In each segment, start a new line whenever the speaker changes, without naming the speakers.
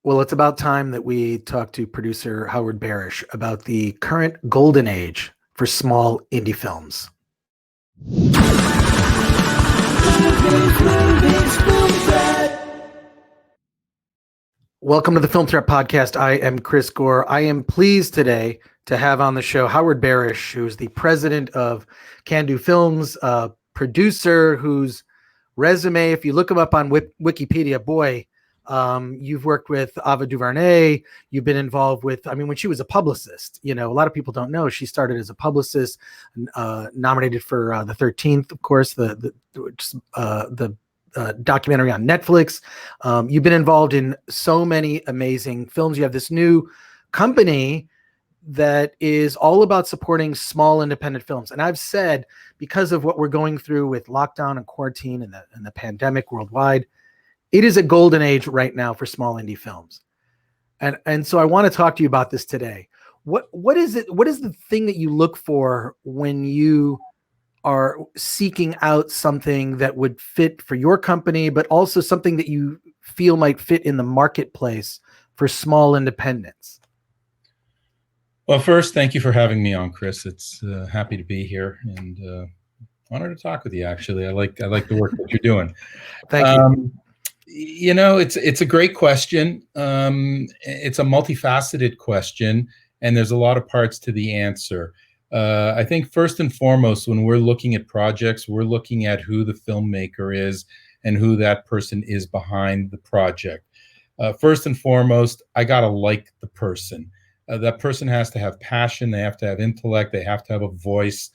Well, it's about time that we talk to producer Howard Barish about the current golden age for small indie films. Welcome to the Film Threat Podcast. I am Chris Gore. I am pleased today to have on the show Howard Barish, who is the president of Kandoo Films, a producer whose resume, if you look him up on Wikipedia, boy, you've worked with Ava DuVernay. You've been involved with, when she was a publicist, a lot of people don't know she started as a publicist, nominated for the 13th, of course, the documentary on Netflix. You've been involved in so many amazing films. You have this new company that is all about supporting small independent films. And I've said, because of what we're going through with lockdown and quarantine and the pandemic worldwide, it is a golden age right now for small indie films. And so I want to talk to you about this today. What is it? What is the thing that you look for when you are seeking out something that would fit for your company, but also something that you feel might fit in the marketplace for small independents?
Well, first, thank you for having me on, Chris. It's happy to be here and honored to talk with you. Actually, I like the work that you're doing.
Thank you.
It's a great question. It's a multifaceted question, and there's a lot of parts to the answer. I think first and foremost, when we're looking at projects, we're looking at who the filmmaker is and who that person is behind the project. First and foremost, I gotta like the person. That person has to have passion, they have to have intellect, they have to have a voice.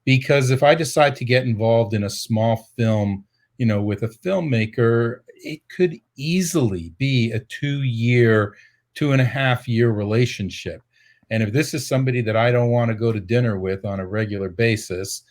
Because if I decide to get involved in a small film, with a filmmaker, it could easily be a 2.5 year relationship. And if this is somebody that I don't want to go to dinner with on a regular basis,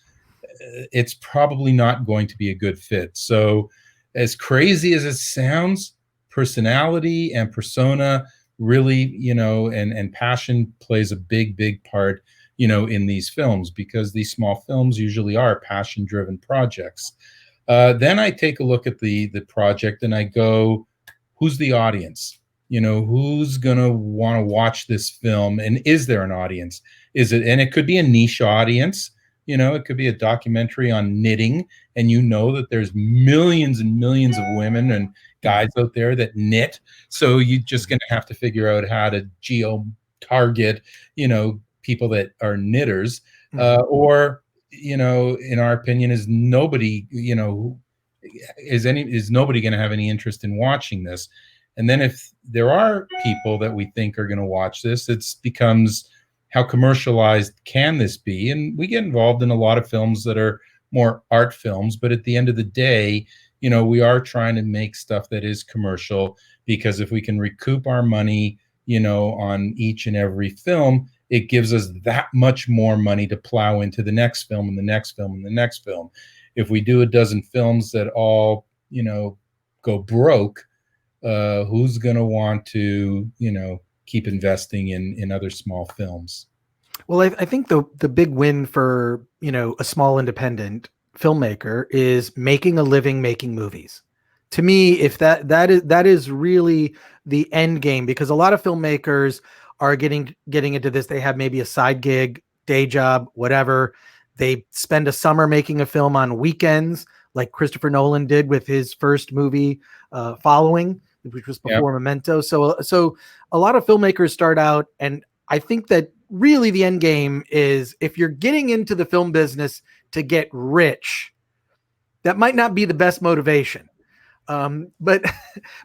it's probably not going to be a good fit. So as crazy as it sounds, personality and persona really, and passion plays a big part, in these films, because these small films usually are passion-driven projects. Then I take a look at the project and I go, who's the audience? Who's going to want to watch this film? And is there an audience? And it could be a niche audience, it could be a documentary on knitting. And that there's millions and millions of women and guys out there that knit. So you're just going to have to figure out how to geo-target, people that are knitters, or, in our opinion, is nobody, is nobody going to have any interest in watching this? And then if there are people that we think are going to watch this, it becomes, how commercialized can this be? And we get involved in a lot of films that are more art films, but at the end of the day, we are trying to make stuff that is commercial, because if we can recoup our money, on each and every film, it gives us that much more money to plow into the next film and the next film and the next film. If we do a dozen films that all, go broke, who's going to want to, keep investing in other small films?
Well, I think the big win for, a small independent filmmaker is making a living making movies. To me, if that is really the end game, because a lot of filmmakers are getting into this. They have maybe a side gig, day job, whatever. They spend a summer making a film on weekends, like Christopher Nolan did with his first movie, Following, which was before Memento. So a lot of filmmakers start out, and I think that really the end game is, if you're getting into the film business to get rich, that might not be the best motivation. But at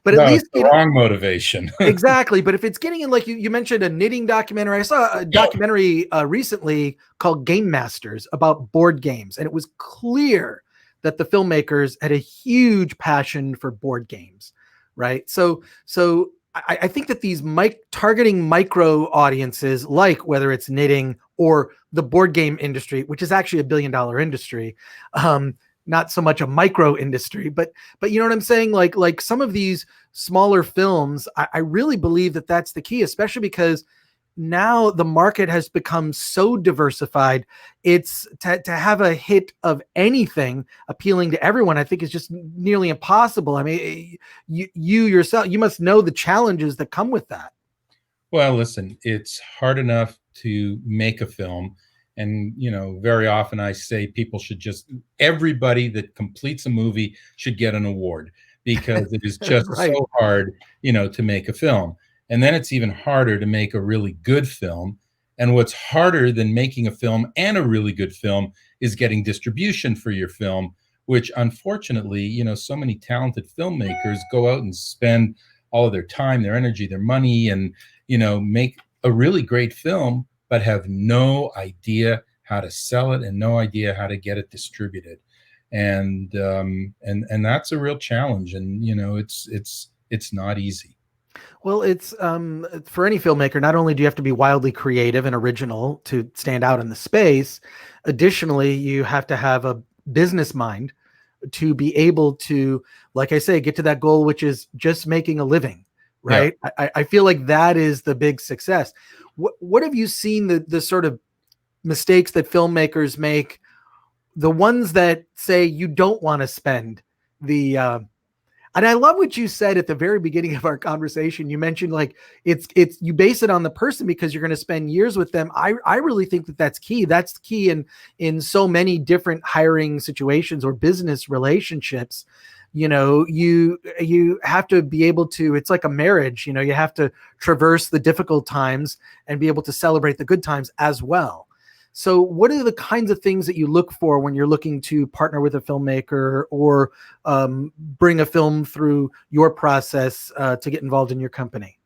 least
the wrong motivation.
Exactly. But if it's getting in, like you mentioned, a knitting documentary. I saw a documentary recently called Game Masters about board games, and it was clear that the filmmakers had a huge passion for board games, right? So I think that these targeting micro audiences, like whether it's knitting or the board game industry, which is actually $1 billion industry, not so much a micro industry, but you know what I'm saying? Like some of these smaller films, I really believe that that's the key, especially because now the market has become so diversified. It's to have a hit of anything appealing to everyone, I think, is just nearly impossible. I mean, you yourself, you must know the challenges that come with that.
Well, listen, it's hard enough to make a film. And, very often I say people should just, everybody that completes a movie should get an award because it is just
Right.
so hard, to make a film. And then it's even harder to make a really good film. And what's harder than making a film and a really good film is getting distribution for your film, which unfortunately, so many talented filmmakers go out and spend all of their time, their energy, their money, and make a really great film, but have no idea how to sell it and no idea how to get it distributed. And that's a real challenge. And it's not easy.
Well, it's for any filmmaker, not only do you have to be wildly creative and original to stand out in the space, additionally, you have to have a business mind to be able to, like I say, get to that goal, which is just making a living. Right. Yeah. I feel like that is the big success. What have you seen the sort of mistakes that filmmakers make? The ones that say you don't want to spend the, and I love what you said at the very beginning of our conversation. You mentioned like it's you base it on the person because you're going to spend years with them. I really think that that's key. That's key in so many different hiring situations or business relationships. You have to be able to, it's like a marriage, you have to traverse the difficult times and be able to celebrate the good times as well. So what are the kinds of things that you look for when you're looking to partner with a filmmaker or bring a film through your process to get involved in your company?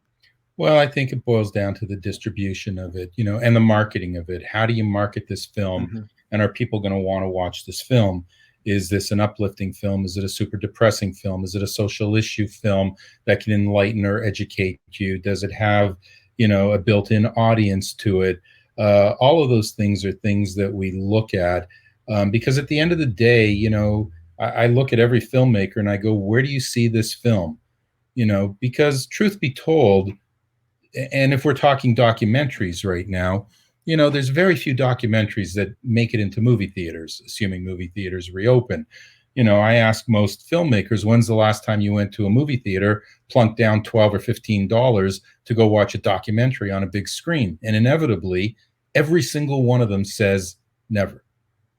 Well, I think it boils down to the distribution of it, and the marketing of it. How do you market this film? Mm-hmm. And are people going to want to watch this film? Is this an uplifting film? Is it a super depressing film? Is it a social issue film that can enlighten or educate you? Does it have, a built-in audience to it? All of those things are things that we look at because at the end of the day, I look at every filmmaker and I go, where do you see this film? Because truth be told, and if we're talking documentaries right now, there's very few documentaries that make it into movie theaters, assuming movie theaters reopen. I ask most filmmakers, when's the last time you went to a movie theater, plunked down $12 or $15 to go watch a documentary on a big screen? And inevitably, every single one of them says never.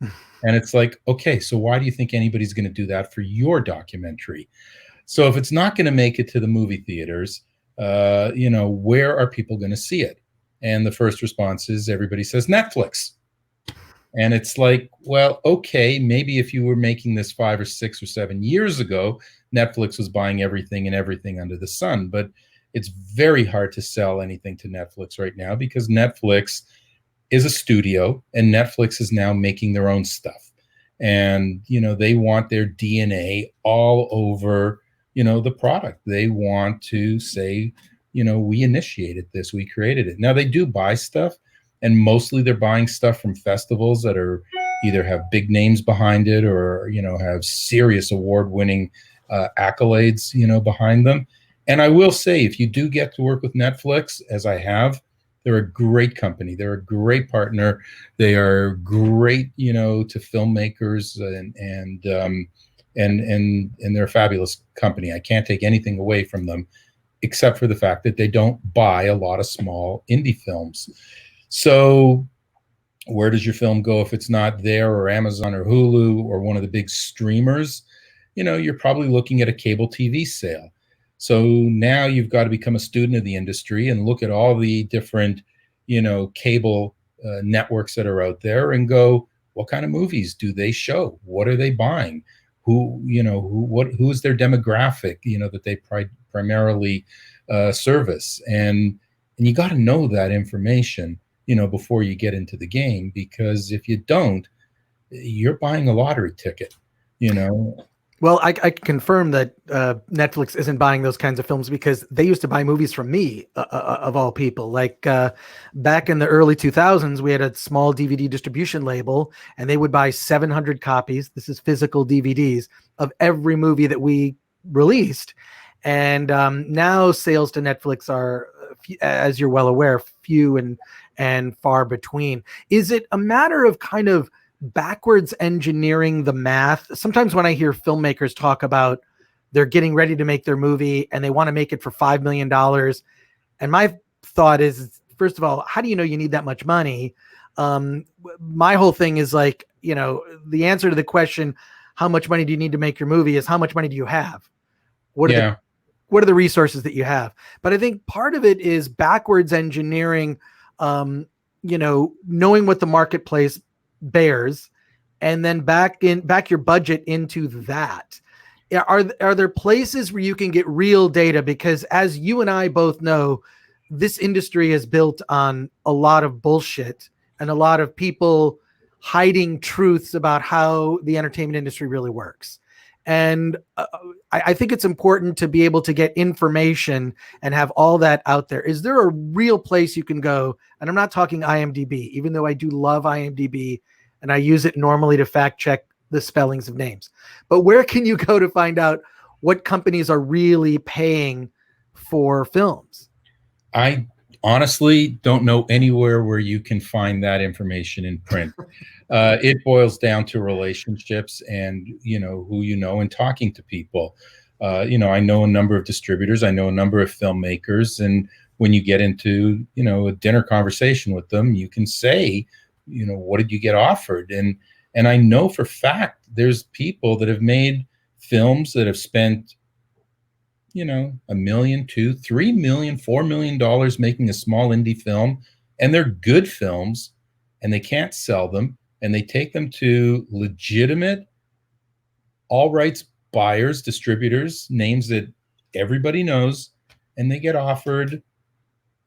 And it's like, okay, so why do you think anybody's going to do that for your documentary? So if it's not going to make it to the movie theaters, where are people going to see it? And the first response is everybody says Netflix. And it's like, well, okay, maybe if you were making this 5 or 6 or 7 years ago, Netflix was buying everything and everything under the sun. But it's very hard to sell anything to Netflix right now because Netflix is a studio and Netflix is now making their own stuff. And, they want their DNA all over, the product. They want to say, we initiated this, we created it. Now they do buy stuff, and mostly they're buying stuff from festivals that are either have big names behind it or, have serious award-winning accolades, behind them. And I will say, if you do get to work with Netflix, as I have, they're a great company. They're a great partner. They are great, to filmmakers and they're a fabulous company. I can't take anything away from them, except for the fact that they don't buy a lot of small indie films. So where does your film go if it's not there or Amazon or Hulu or one of the big streamers? You're probably looking at a cable TV sale. So now you've got to become a student of the industry and look at all the different, cable networks that are out there and go, what kind of movies do they show? What are they buying? Who's their demographic, that they primarily service, and you got to know that information, before you get into the game, because if you don't, you're buying a lottery ticket,
Well, I can confirm that Netflix isn't buying those kinds of films because they used to buy movies from me, of all people. Like back in the early 2000s, we had a small DVD distribution label, and they would buy 700 copies. This is physical DVDs of every movie that we released. And now sales to Netflix are as you're well aware, few and far between. Is it a matter of kind of backwards engineering the math? Sometimes when I hear filmmakers talk about they're getting ready to make their movie and they want to make it for $5 million. And my thought is, first of all, how do you know you need that much money? My whole thing is like, the answer to the question, how much money do you need to make your movie, is how much money do you have? What are the resources that you have? But I think part of it is backwards engineering, knowing what the marketplace bears and then back your budget into that. Are there places where you can get real data? Because as you and I both know, this industry is built on a lot of bullshit and a lot of people hiding truths about how the entertainment industry really works. And I think it's important to be able to get information and have all that out there. Is there a real place you can go? And I'm not talking IMDb, even though I do love IMDb and I use it normally to fact check the spellings of names. But where can you go to find out what companies are really paying for films?
I honestly don't know anywhere where you can find that information in print. It boils down to relationships and, who and talking to people. I know a number of distributors. I know a number of filmmakers. And when you get into, a dinner conversation with them, you can say, what did you get offered? And I know for fact there's people that have made films that have spent, $1 million, $2 million, $3 million, $4 million making a small indie film, and they're good films, and they can't sell them, and they take them to legitimate all rights buyers, distributors, names that everybody knows, and they get offered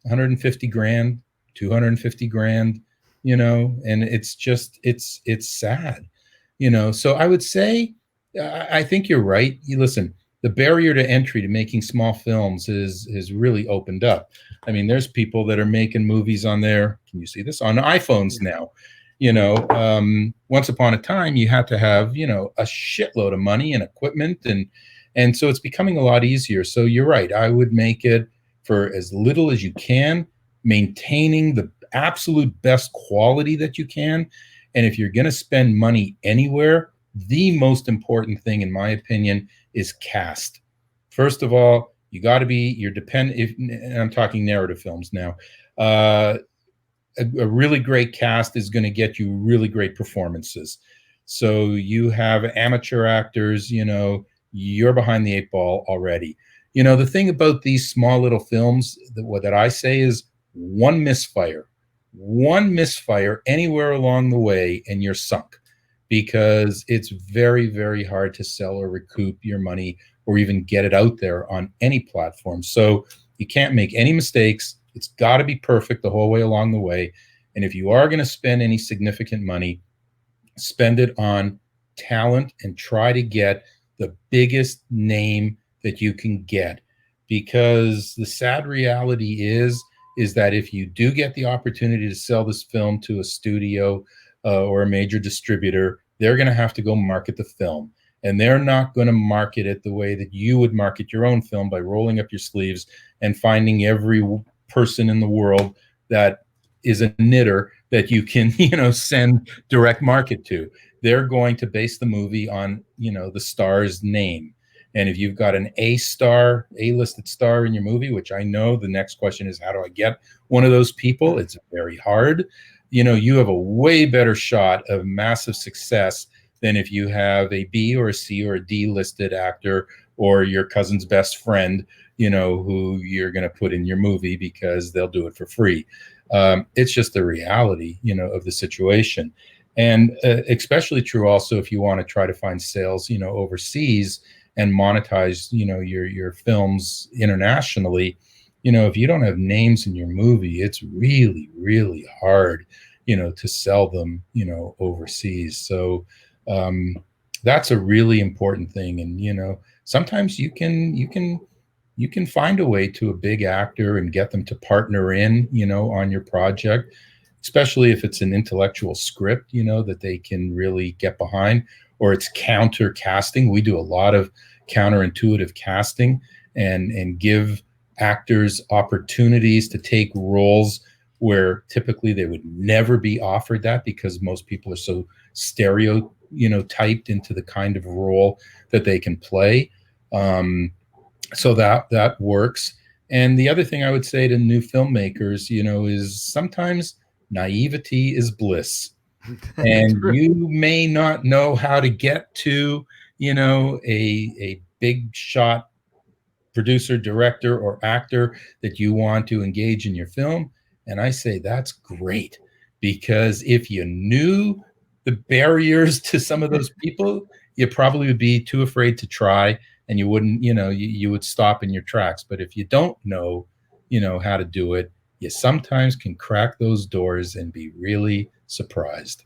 150 grand, 250 grand, and it's just, it's sad, so I would say, I think you're right. Listen, the barrier to entry to making small films is really opened up. I mean, there's people that are making movies on can you see this, on iPhones now. Once upon a time, you had to have, a shitload of money and equipment, and so it's becoming a lot easier. So you're right. I would make it for as little as you can, maintaining the absolute best quality that you can. And if you're going to spend money anywhere, the most important thing, in my opinion, is cast. First of all, you got to be, and I'm talking narrative films now, a really great cast is going to get you really great performances. So you have amateur actors, you're behind the 8 ball already. The thing about these small little films that I say is one misfire anywhere along the way and you're sunk, because it's very, very hard to sell or recoup your money or even get it out there on any platform. So you can't make any mistakes. It's got to be perfect the whole way along the way. And if you are going to spend any significant money, spend it on talent and try to get the biggest name that you can get. Because the sad reality is that if you do get the opportunity to sell this film to a studio or a major distributor, they're going to have to go market the film. And they're not going to market it the way that you would market your own film, by rolling up your sleeves and finding every person in the world that is a knitter that you can, send direct market to. They're going to base the movie on, the star's name. And if you've got an A-listed star in your movie, which I know the next question is, how do I get one of those people? It's very hard. You have a way better shot of massive success than if you have a B or a C or a D listed actor or your cousin's best friend, who you're going to put in your movie because they'll do it for free. It's just the reality, of the situation. And especially true also if you want to try to find sales, overseas and monetize, your films internationally. If you don't have names in your movie, it's really, really hard, to sell them, overseas. So that's a really important thing. And, sometimes you can find a way to a big actor and get them to partner in, on your project, especially if it's an intellectual script, that they can really get behind, or it's counter casting. We do a lot of counterintuitive casting and give actors opportunities to take roles where typically they would never be offered that, because most people are so typed into the kind of role that they can play. So that works. And the other thing I would say to new filmmakers, is sometimes naivety is bliss. And you may not know how to get to, a big shot producer, director, or actor that you want to engage in your film. And I say that's great, because if you knew the barriers to some of those people, you probably would be too afraid to try, and you wouldn't, you would stop in your tracks. But if you don't know, how to do it, you sometimes can crack those doors and be really surprised.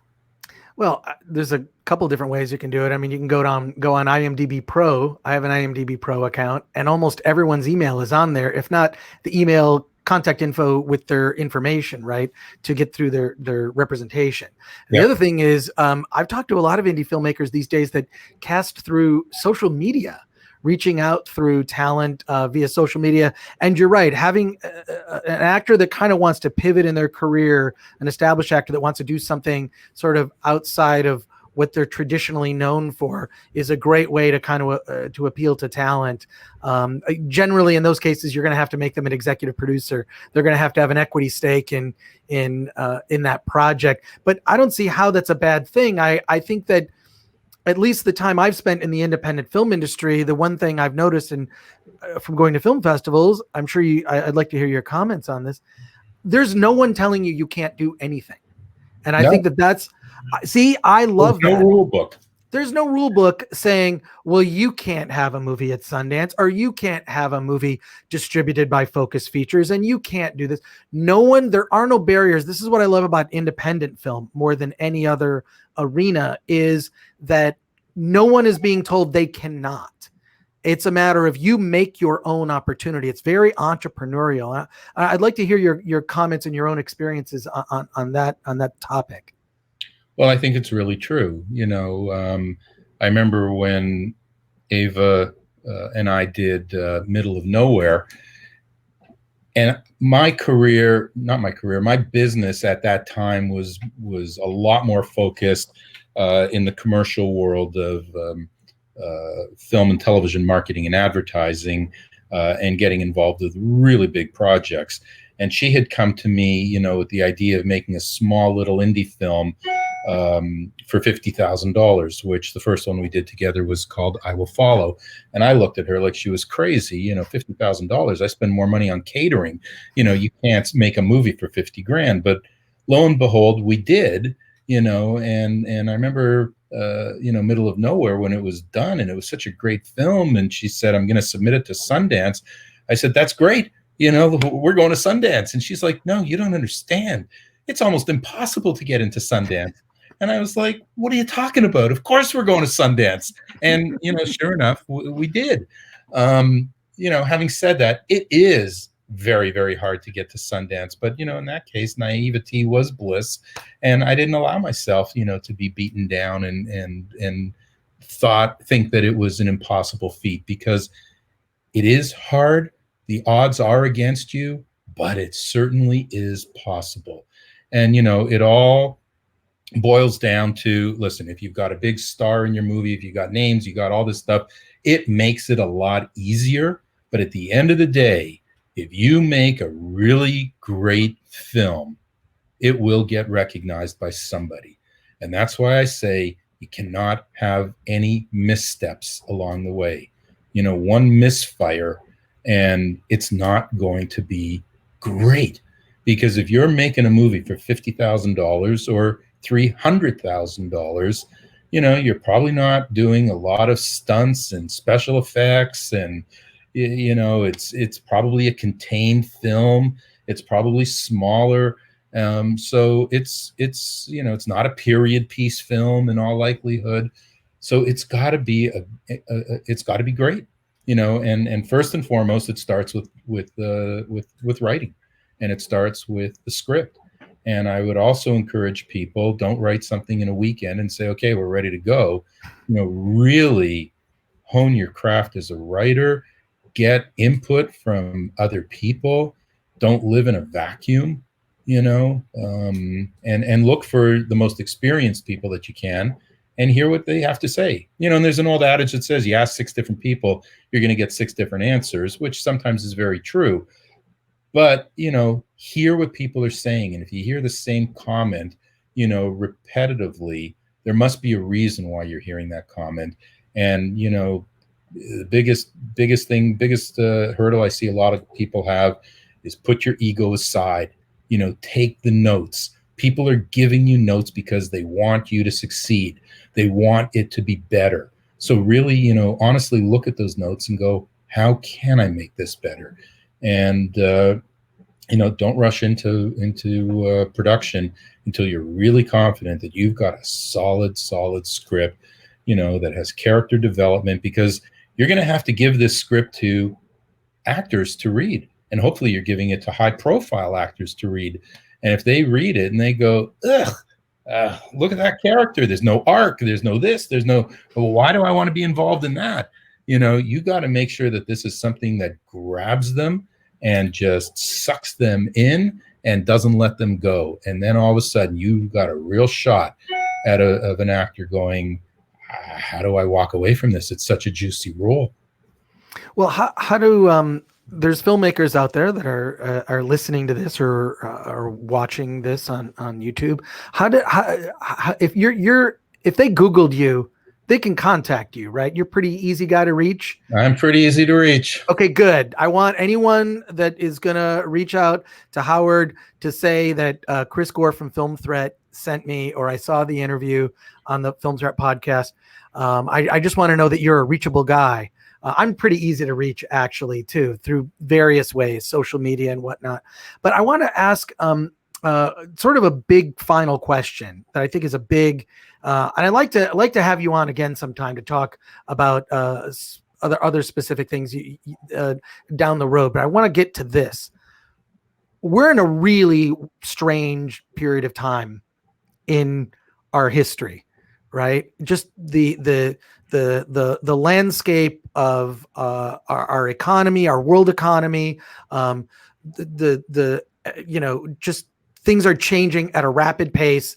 Well, there's a couple different ways you can do it. I mean, you can go on IMDb Pro. I have an IMDb Pro account, and almost everyone's email is on there. If not the email contact info with their information, right, to get through their representation. The other thing is, I've talked to a lot of indie filmmakers these days that cast through social media, reaching out through talent via social media. And you're right, having an actor that kind of wants to pivot in their career, an established actor that wants to do something sort of outside of what they're traditionally known for, is a great way to kind of to appeal to talent. Generally, in those cases, you're going to have to make them an executive producer. They're going to have an equity stake in that project. But I don't see how that's a bad thing. I think that, at least the time I've spent in the independent film industry, the one thing I've noticed, and from going to film festivals, I'm sure I'd like to hear your comments on this. There's no one telling you can't do anything. And I think I love that.
There's no rule book.
There's no rule book saying, well, you can't have a movie at Sundance, or you can't have a movie distributed by Focus Features, and you can't do this. There are no barriers. This is what I love about independent film more than any other arena, is that no one is being told they cannot. It's a matter of you make your own opportunity. It's very entrepreneurial. I'd like to hear your comments and your own experiences on that topic.
Well, I think it's really true. I remember when Ava and I did Middle of Nowhere, and my business at that time was a lot more focused in the commercial world of film and television marketing and advertising, and getting involved with really big projects. And she had come to me, with the idea of making a small little indie film for $50,000, which the first one we did together was called I Will Follow. And I looked at her like she was crazy. $50,000. I spend more money on catering. You can't make a movie for 50 grand. But lo and behold, we did. And I remember, Middle of Nowhere, when it was done, and it was such a great film. And she said, I'm going to submit it to Sundance. I said, that's great. We're going to Sundance. And she's like, no, you don't understand. It's almost impossible to get into Sundance. And I was like, what are you talking about? Of course we're going to Sundance. And, sure enough, we did. Having said that, it is very, very hard to get to Sundance. But, in that case, naivety was bliss. And I didn't allow myself, to be beaten down and think that it was an impossible feat, because it is hard. The odds are against you, but it certainly is possible. And, it all boils down to, listen, if you've got a big star in your movie, if you got names, you got all this stuff, it makes it a lot easier. But at the end of the day, if you make a really great film, it will get recognized by somebody. And that's why I say you cannot have any missteps along the way. One misfire and it's not going to be great. Because if you're making a movie for $50,000 or $300,000, you're probably not doing a lot of stunts and special effects, and it's probably a contained film. It's probably smaller, so it's not a period piece film in all likelihood. So it's got to be it's got to be great, and first and foremost, it starts with writing. And it starts with the script. And I would also encourage people, don't write something in a weekend and say, okay, we're ready to go. Really hone your craft as a writer. get input from other people. Don't live in a vacuum, and look for the most experienced people that you can and hear what they have to say. And there's an old adage that says you ask 6 different people, you're going to get 6 different answers, which sometimes is very true. But, hear what people are saying. And if you hear the same comment, repetitively, there must be a reason why you're hearing that comment. And, the biggest hurdle I see a lot of people have is put your ego aside, take the notes. People are giving you notes because they want you to succeed. They want it to be better. So really, honestly look at those notes and go, how can I make this better? And, don't rush into production until you're really confident that you've got a solid script, that has character development, because you're going to have to give this script to actors to read. And hopefully you're giving it to high profile actors to read. And if they read it and they go, ugh, look at that character. There's no arc. There's no this. There's no, well, why do I want to be involved in that? You got to make sure that this is something that grabs them and just sucks them in and doesn't let them go. And then all of a sudden you've got a real shot of an actor going, how do I walk away from this? It's such a juicy role.
Well, how do there's filmmakers out there that are listening to this or are watching this on YouTube. If they Googled you, they can contact you, right? You're pretty easy guy to reach.
I'm pretty easy to reach.
Okay, good. I want anyone that is going to reach out to Howard to say that Chris Gore from Film Threat sent me, or I saw the interview on the Film Threat podcast. I just want to know that you're a reachable guy. I'm pretty easy to reach, actually, too, through various ways, social media and whatnot. But I want to ask sort of a big final question that I think is a big, and I'd like to have you on again sometime to talk about other specific things down the road. But I want to get to this. We're in a really strange period of time in our history, right? Just the landscape of our economy, our world economy, just things are changing at a rapid pace.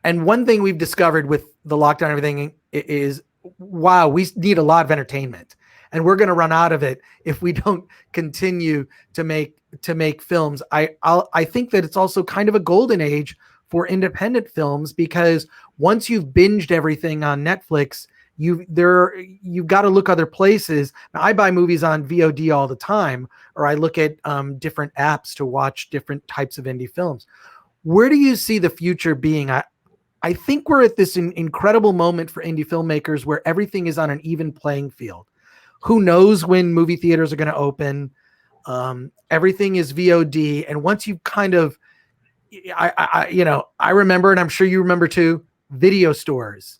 And one thing we've discovered with the lockdown and everything is, wow, we need a lot of entertainment, and we're going to run out of it if we don't continue to make films. I think that it's also kind of a golden age for independent films, because once you've binged everything on Netflix, you've got to look other places. Now, I buy movies on VOD all the time, or I look at different apps to watch different types of indie films. Where do you see the future being? I think we're at this incredible moment for indie filmmakers where everything is on an even playing field. Who knows when movie theaters are going to open? Everything is VOD. And once you kind of, I remember, and I'm sure you remember too, video stores.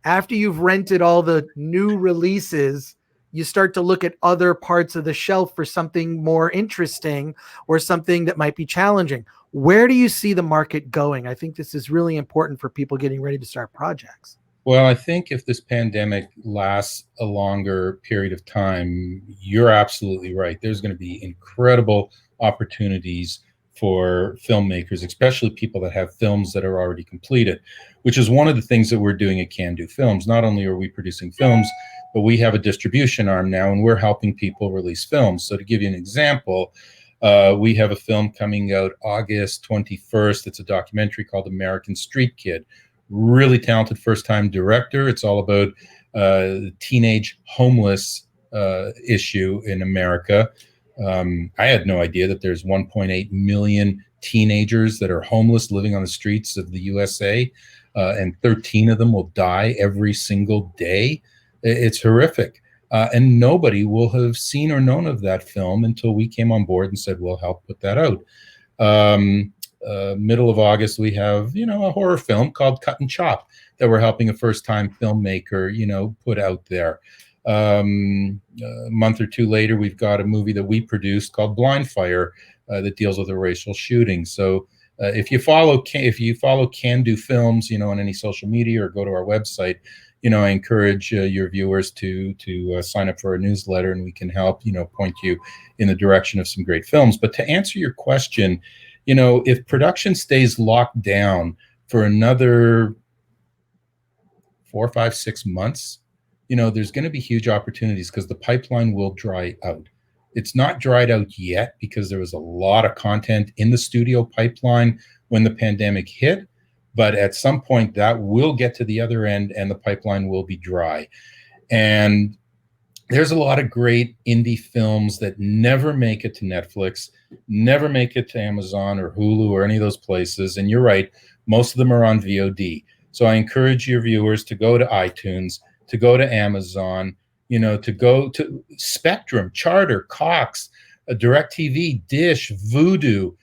After you've rented all the new releases, you start to look at other parts of the shelf for something more interesting or something that might be challenging. Where do you see the market going? I think this is really important for people getting ready to start projects.
Well, I think if this pandemic lasts a longer period of time, you're absolutely right. There's going to be incredible opportunities for filmmakers, especially people that have films that are already completed, which is one of the things that we're doing at Kandoo Films. Not only are we producing films, but we have a distribution arm now, and we're helping people release films. So to give you an example, we have a film coming out August 21st. It's a documentary called American Street Kid. Really talented first-time director. It's all about the teenage homeless issue in America. I had no idea that there's 1.8 million teenagers that are homeless living on the streets of the USA, and 13 of them will die every single day. It's horrific. And nobody will have seen or known of that film until we came on board and said, we'll help put that out. Middle of August, we have, a horror film called Cut and Chop that we're helping a first-time filmmaker, put out there. A month or two later, we've got a movie that we produced called Blind Fire that deals with a racial shooting. So if you follow Kandoo Films, on any social media, or go to our website, I encourage your viewers to sign up for our newsletter, and we can help, point you in the direction of some great films. But to answer your question, if production stays locked down for another 4, 5, 6 months, there's going to be huge opportunities because the pipeline will dry out. It's not dried out yet because there was a lot of content in the studio pipeline when the pandemic hit. But at some point that will get to the other end and the pipeline will be dry. And there's a lot of great indie films that never make it to Netflix, never make it to Amazon or Hulu or any of those places. And you're right, most of them are on VOD. So I encourage your viewers to go to iTunes, to go to Amazon, to go to Spectrum, Charter, Cox, DirecTV, Dish, Vudu,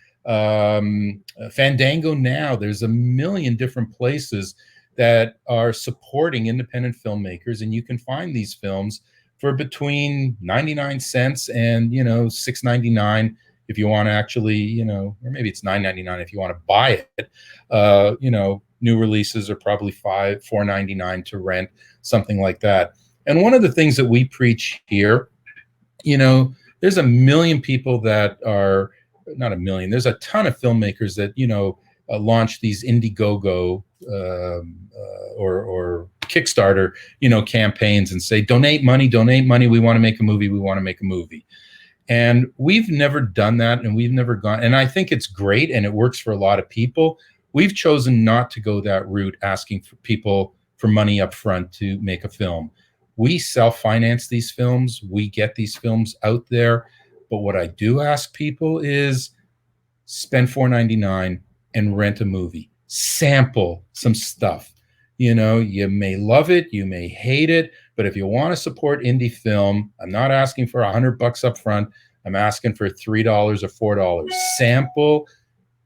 Fandango Now. There's a million different places that are supporting independent filmmakers, and you can find these films for between 99 cents and $6.99 if you want to actually, or maybe it's $9.99 if you want to buy it. New releases are probably $4.99 to rent, something like that. And one of the things that we preach here, there's a million people that are not a million. There's a ton of filmmakers that launch these Indiegogo or Kickstarter campaigns and say donate money. We want to make a movie. And we've never done that, and we've never gone. And I think it's great, and it works for a lot of people. We've chosen not to go that route, asking for people for money up front to make a film. We self-finance these films. We get these films out there. But what I do ask people is spend $4.99 and rent a movie. Sample some stuff. You may love it, you may hate it, but if you want to support indie film, I'm not asking for $100 up front. I'm asking for $3 or $4. Sample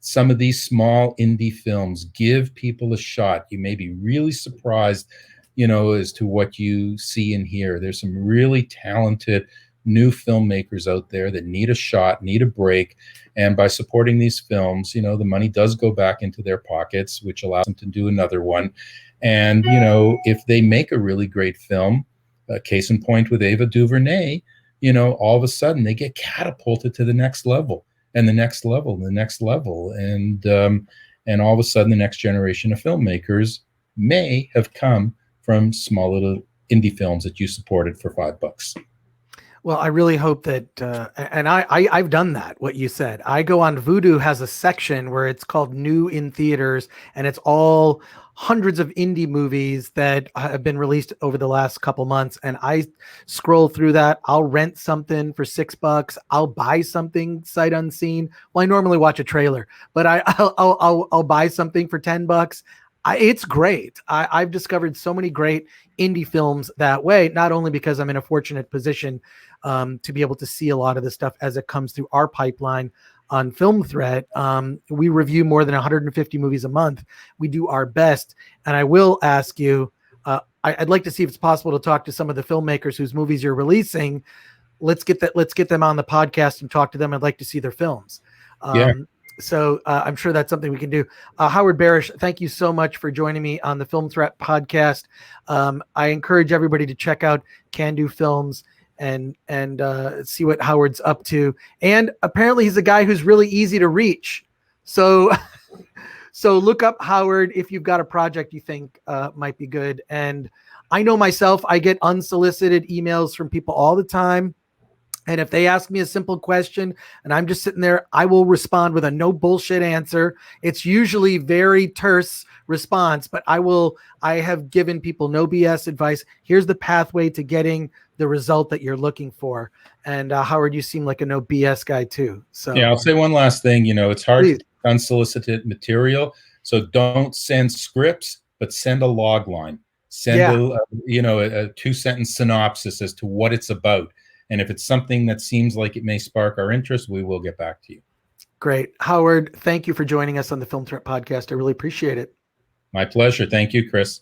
some of these small indie films. Give people a shot. You may be really surprised, as to what you see and hear. There's some really talented new filmmakers out there that need a shot, need a break. And by supporting these films, the money does go back into their pockets, which allows them to do another one. And, if they make a really great film, case in point with Ava DuVernay, all of a sudden they get catapulted to the next level and the next level and the next level. And all of a sudden the next generation of filmmakers may have come from small little indie films that you supported for $5.
Well, I really hope that, and I've done that, what you said. I go on Vudu, has a section where it's called New in Theaters, and it's all hundreds of indie movies that have been released over the last couple months. And I scroll through that. I'll rent something for $6. I'll buy something sight unseen. Well, I normally watch a trailer, but I'll buy something for $10. It's great. I've discovered so many great indie films that way, not only because I'm in a fortunate position to be able to see a lot of this stuff as it comes through our pipeline on Film Threat. We review more than 150 movies a month. We do our best. And I will ask you, I'd like to see if it's possible to talk to some of the filmmakers whose movies you're releasing. Let's get them on the podcast and talk to them. I'd like to see their films.
Yeah.
So I'm sure that's something we can do. Howard Barish, thank you so much for joining me on the Film Threat podcast. I encourage everybody to check out Kandoo Films and see what Howard's up to. And apparently he's a guy who's really easy to reach. So look up Howard if you've got a project you think might be good. And I know myself, I get unsolicited emails from people all the time. And if they ask me a simple question and I'm just sitting there, I will respond with a no bullshit answer. It's usually very terse response, but I have given people no BS advice. Here's the pathway to getting the result that you're looking for. And Howard, you seem like a no BS guy too. So
yeah, I'll say one last thing. It's hard
Please.
to get unsolicited material. So don't send scripts, but send a log line. Send a 2-sentence synopsis as to what it's about. And if it's something that seems like it may spark our interest, we will get back to you.
Great. Howard, thank you for joining us on the Film Threat podcast. I really appreciate it.
My pleasure. Thank you, Chris.